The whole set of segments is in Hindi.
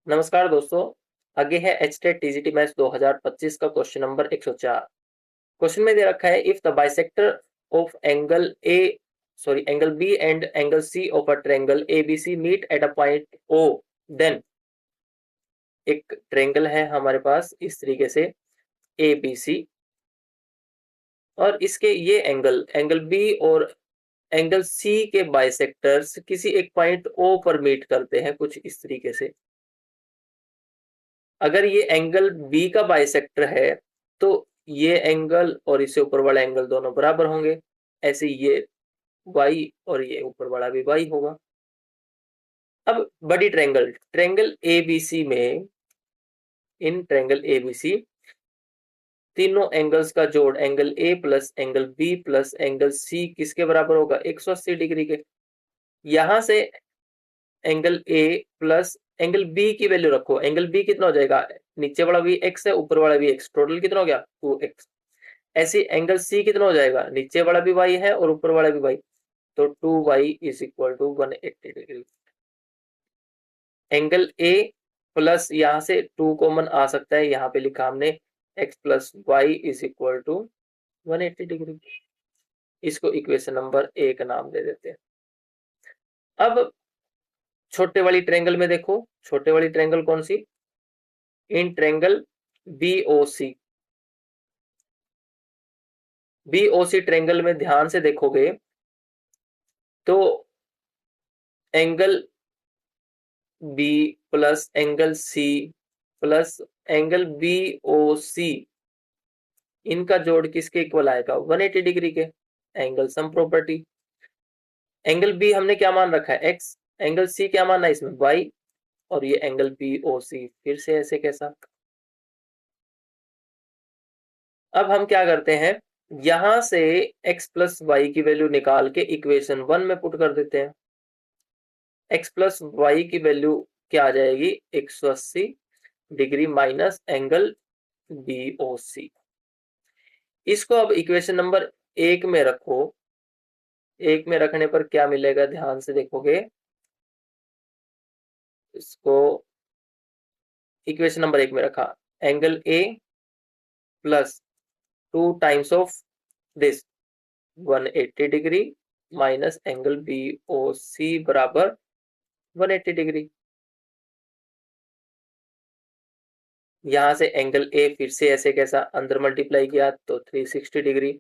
नमस्कार दोस्तों। आगे है एचटेट टीजीटी मैथ्स 2025 का क्वेश्चन नंबर 104। क्वेश्चन में दे रखा है if the bisector of angle B and angle C of a triangle ABC meet at a point O, then एक ट्रायंगल है हमारे पास इस तरीके से एबीसी, और इसके ये एंगल बी और एंगल सी के बाइसेक्टर्स किसी एक पॉइंट ओ पर मीट करते हैं कुछ इस तरीके से। अगर ये एंगल बी का बाइसेक्टर है तो ये एंगल और इससे ऊपर वाला एंगल दोनों बराबर होंगे। ऐसे ये y और ये ऊपर वाला भी y होगा। अब बड़ी ट्रायंगल एबीसी में, इन ट्रायंगल एबीसी तीनों एंगल्स का जोड़ angle A plus angle B plus angle C किसके बराबर होगा? 180 डिग्री के। यहां से angle A plus angle B की वैल्यू रखो। एंगल बी कितना हो जाएगा? नीचे वाला भी x है, ऊपर वाला भी x, टोटल कितना हो गया? 2x। ऐसे एंगल सी कितना हो जाएगा? नीचे वाला भी y है और ऊपर वाला भी y, तो 2y is equal to 180 degree. Angle A plus यहां से 2 कॉमन आ सकता है, यहां पे लिखा हमने x plus Y is equal to 180 degree. इसको इक्वेशन नंबर 1 नाम दे देते हैं। अब छोटे वाली ट्रायंगल में देखो, छोटे वाली ट्रायंगल कौन सी? In triangle BOC, BOC triangle में ध्यान से देखोगे तो angle B plus angle C plus angle B O C, इनका जोड़ किसके इक्वल आएगा? 180 डिग्री के। Angle sum property. Angle B हमने क्या मान रखा है? एक्स। एंगल सी क्या माना है इसमें? वाई। और ये एंगल बी ओ सी फिर से ऐसे कैसा? अब हम क्या करते हैं, यहां से x प्लस वाई की वैल्यू निकाल के इक्वेशन 1 में पुट कर देते हैं। x प्लस वाई की वैल्यू क्या आ जाएगी? 180 degree minus angle B O C. इसको अब इक्वेशन नंबर 1 में रखो। 1 में रखने पर क्या मिलेगा? ध्यान से देखोगे, इसको इक्वेशन नंबर 1 में रखा, angle A plus 2 times of this 180 degree minus angle B O C बराबर 180 डिग्री। यहां से एंगल ए फिर से ऐसे कैसा? अंदर मल्टीप्लाई किया तो 360 degree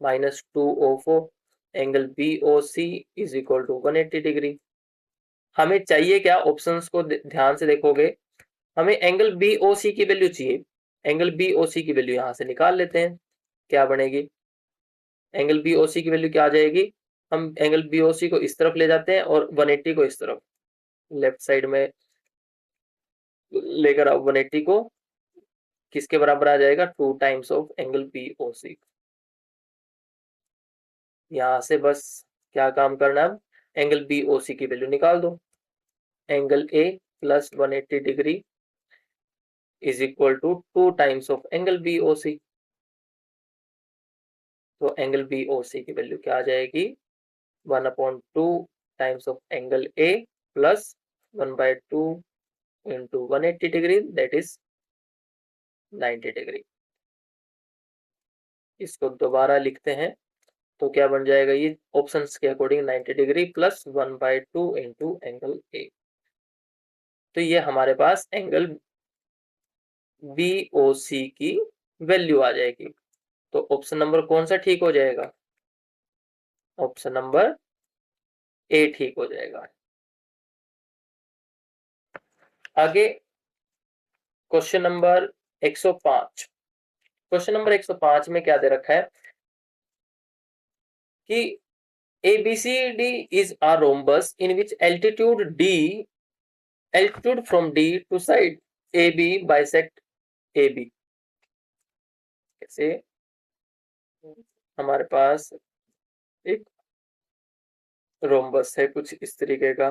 minus 204 angle B O C is equal to 180 degree. हमें चाहिए क्या? ऑप्शंस को ध्यान से देखोगे, हमें एंगल बी ओ सी की वैल्यू चाहिए। एंगल बी ओ सी की वैल्यू यहां से निकाल लेते हैं। क्या बनेगी? एंगल बी ओ सी की वैल्यू क्या आ जाएगी? हम एंगल बी ओ सी को इस तरफ ले जाते हैं और 180 को इस तरफ, लेफ्ट साइड में लेकर आओ। 180 को किसके बराबर आ जाएगा? 2 times of angle B O C. यहां से बस क्या काम करना है, एंगल बी ओ सी की वैल्यू निकाल दो। Angle A plus 180 degree is equal to 2 times of angle B O C. तो एंगल बी ओ सी की वैल्यू क्या आ जाएगी? 1/2 times of angle A plus 1/2 into 180 degree, that is 90 degree. इसको दोबारा लिखते हैं तो क्या बन जाएगा? ये ऑप्शंस के according 90 degree plus 1/2 into angle A. तो ये हमारे पास एंगल बी ओ सी की वैल्यू आ जाएगी। तो ऑप्शन नंबर कौन सा ठीक हो जाएगा? ऑप्शन नंबर ए ठीक हो जाएगा। आगे क्वेश्चन नंबर 105। क्वेश्चन नंबर 105 में क्या दे रखा है कि ABCD is a rhombus in which altitude from D to side AB bisect AB। कैसे? हमारे पास एक रोम्बस है कुछ इस तरीके का,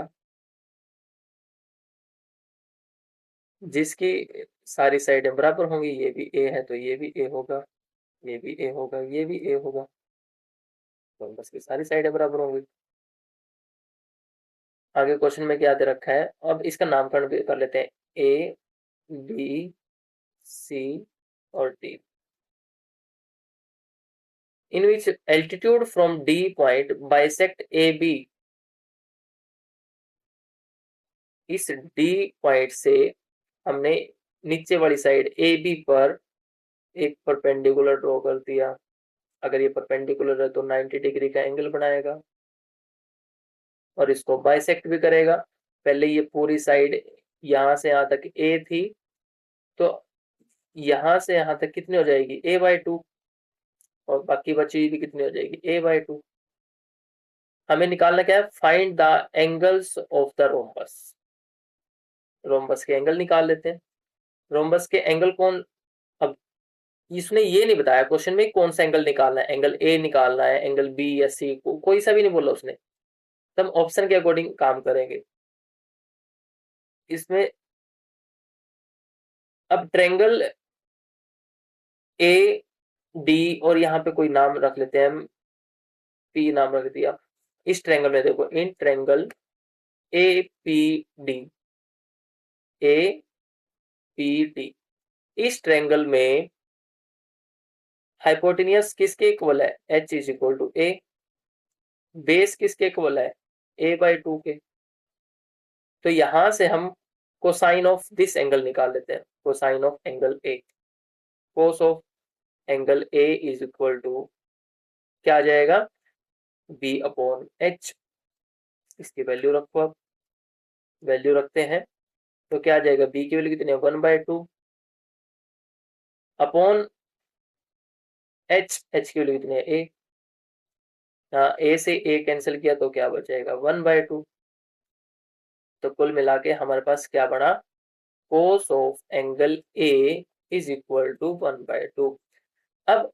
जिसकी सारी साइडें बराबर होंगी। ये भी ए है तो ये भी ए होगा, ये भी ए होगा, ये भी ए होगा। रोम्बस की सारी साइडें बराबर होंगी। आगे क्वेश्चन में क्या दे रखा है, अब इसका नामकरण भी कर लेते हैं। ए, बी, सी और D, in which altitude from D point bisect A B. इस डी पॉइंट से हमने नीचे वाली साइड ए बी पर एक परपेंडिकुलर ड्रॉ कर दिया। अगर ये परपेंडिकुलर है तो 90 डिग्री का एंगल बनाएगा और इसको बाइसेक्ट भी करेगा। पहले ये पूरी साइड यहां से यहां तक ए थी, तो यहां से यहां तक कितनी हो जाएगी, a/2, और बाकी बची हुई भी कितनी हो जाएगी, a/2। हमें निकालना क्या है, find the angles of the rhombus. Rhombus के एंगल निकाल लेते हैं। रोम्बस के एंगल कौन, अब इसने ये नहीं बताया क्वेश्चन में कौन सा एंगल निकालना है, एंगल ए निकालना है, एंगल बी या सी, कोई सा भी नहीं बोला उसने। तब ऑप्शन के अकॉर्डिंग काम करेंगे इसमें। अब ट्रेंगल ए डी, और यहाँ पे कोई नाम रख लेते हैं हम, पी नाम रख दिया। इस ट्रेंगल में देखो, in triangle A P D, A P D, इस ट्रेंगल में हाइपोटेनियस किसके इक्वल है, h is equal to A, base किसके इक्वल है, a/2 के। तो यहां से हम कोसाइन ऑफ दिस एंगल निकाल लेते हैं, cosine of angle A. Cos of angle A is equal to क्या आ जाएगा, b/h। इसकी वैल्यू रखो, अब वैल्यू रखते हैं तो क्या आ जाएगा, b की वैल्यू कितनी है, 1/2 अपॉन h की वैल्यू कितनी है, a। हाँ, a से a कैंसिल किया तो क्या बचेगा, 1/2। तो कुल मिला के हमारे पास क्या बना, cos of angle A is equal to 1/2। अब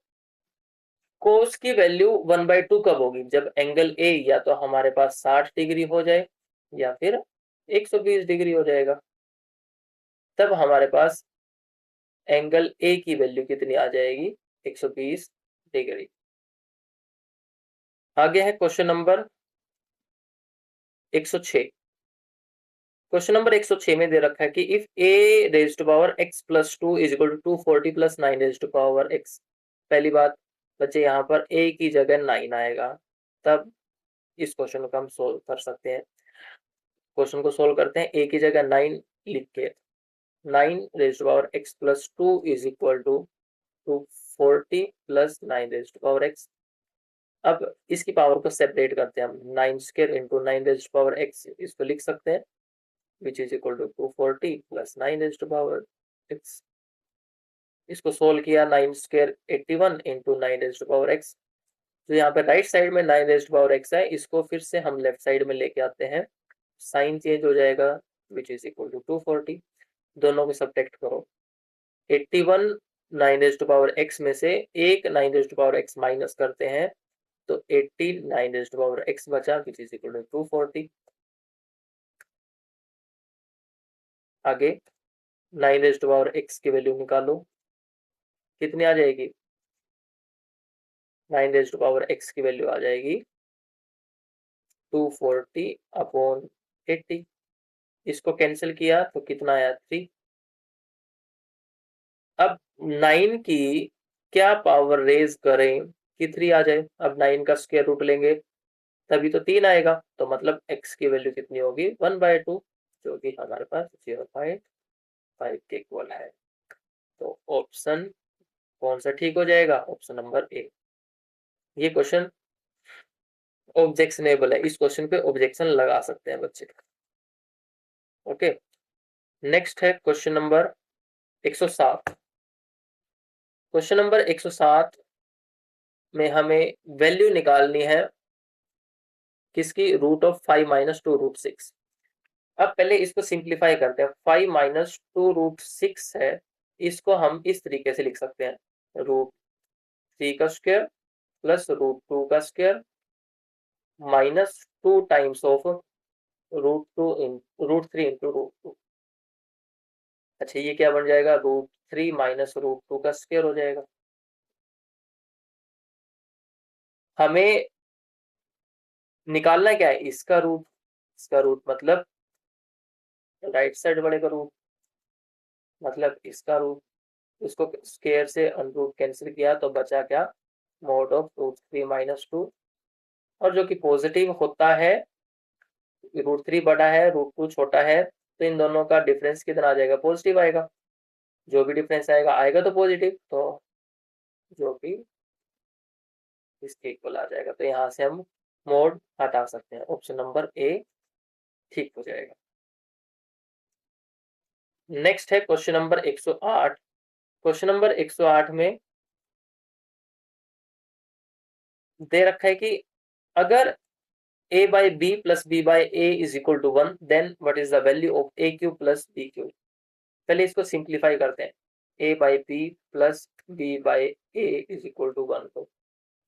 कोस की वैल्यू 1/2 कब होगी, जब एंगल ए या तो हमारे पास 60 डिग्री हो जाए या फिर 120 डिग्री हो जाएगा। तब हमारे पास एंगल ए की वैल्यू कितनी आ जाएगी, 120 डिग्री। आगे है क्वेश्चन नंबर 106। क्वेश्चन नंबर 106 में दे रखा है कि if a raised to power x plus 2 is equal to 240 plus 9 raised to power x। पहली बात बच्चे, यहाँ पर a की जगह 9 आएगा, तब इस क्वेश्चन को हम सोल्व कर सकते हैं। क्वेश्चन को सोल्व करते हैं, a की जगह 9 लिख के, 9 raised to power x plus 2 is equal to 240 plus 9 raised to power x। अब इसकी पावर को सेपरेट करते हैं हम, 9 square into 9 raised to power x, इसको लिख सकते हैं, which is equal to 240 plus 9 raised to power 6। इसको सोल्व किया, 9 square 81 into 9 raised to power x। तो यहाँ पे राइट साइड में 9 raised to power x है, इसको फिर से हम लेफ्ट साइड में लेके आते हैं, साइन चेंज हो जाएगा, which is equal to 240। दोनों को सब्ट्रैक्ट करो, 81 9 raised to power x में से एक 9 raised to power x minus करते हैं, तो 80 9 raised to power x बचा, which is equal to 240। आगे 9 रेज़ टू पावर x की वैल्यू निकालो, कितनी आ जाएगी, 9 रेज़ टू पावर x की वैल्यू आ जाएगी 240 अपॉन 80। इसको कैंसिल किया तो कितना आया, 3। अब 9 की क्या पावर रेज करें कि 3 आ जाए। अब 9 का स्क्वायर रूट लेंगे तभी तो 3 आएगा, तो मतलब x की वैल्यू कितनी होगी, 1/2, जो कि हमारे पास 0.5 के इक्वल है। तो ऑप्शन कौन सा ठीक हो जाएगा, ऑप्शन नंबर ए। ये क्वेश्चन ऑब्जेक्शनेबल है, इस क्वेश्चन पे ऑब्जेक्शन लगा सकते हैं बच्चे। ओके, नेक्स्ट है क्वेश्चन नंबर 107। क्वेश्चन नंबर 107 में हमें वैल्यू निकालनी है किसकी, रूट ऑफ 5 माइनस 2 रूट 6। अब पहले इसको सिंप्लीफाई करते हैं, 5 माइनस 2 रूट 6 है, इसको हम इस तरीके से लिख सकते हैं, रूट 3 का स्क्वायर प्लस रूट 2 का square minus 2 times of root 3 into root 2। अच्छा, ये क्या बन जाएगा, रूट 3 माइनस रूट 2 का स्क्वायर हो जाएगा। हमें निकालना क्या है, इसका रूट मतलब राइट साइड वाले का रूट। मतलब इसका रूट, इसको स्क्वायर से अनरूट कैंसिल किया तो बचा क्या, मॉड ऑफ √3 - 2। और जो कि पॉजिटिव होता है, √3 बड़ा है, √2 छोटा है, तो इन दोनों का डिफरेंस कितना आ जाएगा, पॉजिटिव आएगा। जो भी डिफरेंस आएगा आएगा तो पॉजिटिव, तो जो भी इसके इक्वल आ जाएगा। तो यहाँ से हम मोड हटा सकते हैं, ऑप्शन नंबर ए ठीक हो जाएगा। नेक्स्ट है क्वेश्चन नंबर 108। क्वेश्चन नंबर 108 में दे रखा है कि अगर a by b plus b by a is equal to 1, then what is the value of a cube plus b cube। पहले इसको सिंप्लीफाई करते हैं। a by b plus b by a is equal to 1, तो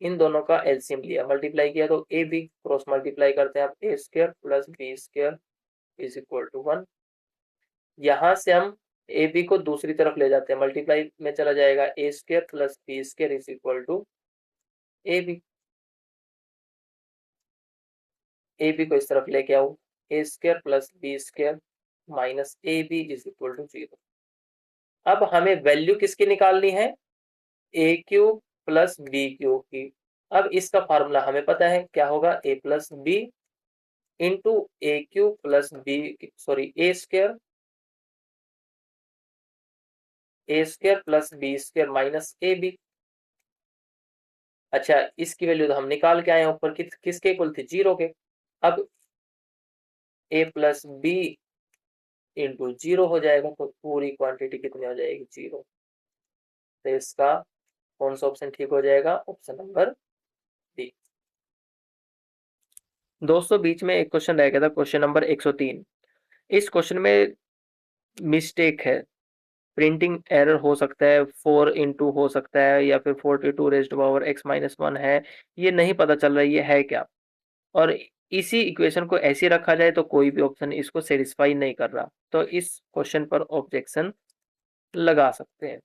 इन दोनों का एलसीएम लिया, मल्टीप्लाई किया, तो ए बी क्रॉस मल्टीप्लाई करते हैं आप, a square plus b square is equal to 1। यहाँ से हम ए बी को दूसरी तरफ ले जाते हैं, मल्टीप्लाई में चला जाएगा, a square plus b square is equal to a b. A b को इस तरफ लेके आओ, a square plus b square minus a b is equal to 0। अब हमें वैल्यू किसकी निकालनी है, a cube plus b cube की। अब इसका फार्मूला हमें पता है क्या होगा, a plus b into a cube plus b, sorry a square plus b square minus a B. अच्छा, इसकी वैल्यू तो हम निकाल के आए ऊपर, किसके इक्वल थी, 0 के। अब ए प्लस बी इंटू 0 हो जाएगा, तो पूरी क्वांटिटी कितनी हो जाएगी, 0। तो इसका कौन सा ऑप्शन ठीक हो जाएगा, ऑप्शन नंबर डी। दोस्तों बीच में एक क्वेश्चन रह गया था, क्वेश्चन नंबर 103। इस क्वेश्चन में मिस्टेक है, प्रिंटिंग एरर हो सकता है, 4 इंटू हो सकता है, या फिर 42 रेज्ड पावर x-1 है, ये नहीं पता चल रहा है ये है क्या। और इसी इक्वेशन को ऐसे रखा जाए तो कोई भी ऑप्शन इसको सेटिस्फाई नहीं कर रहा, तो इस क्वेश्चन पर ऑब्जेक्शन लगा सकते हैं।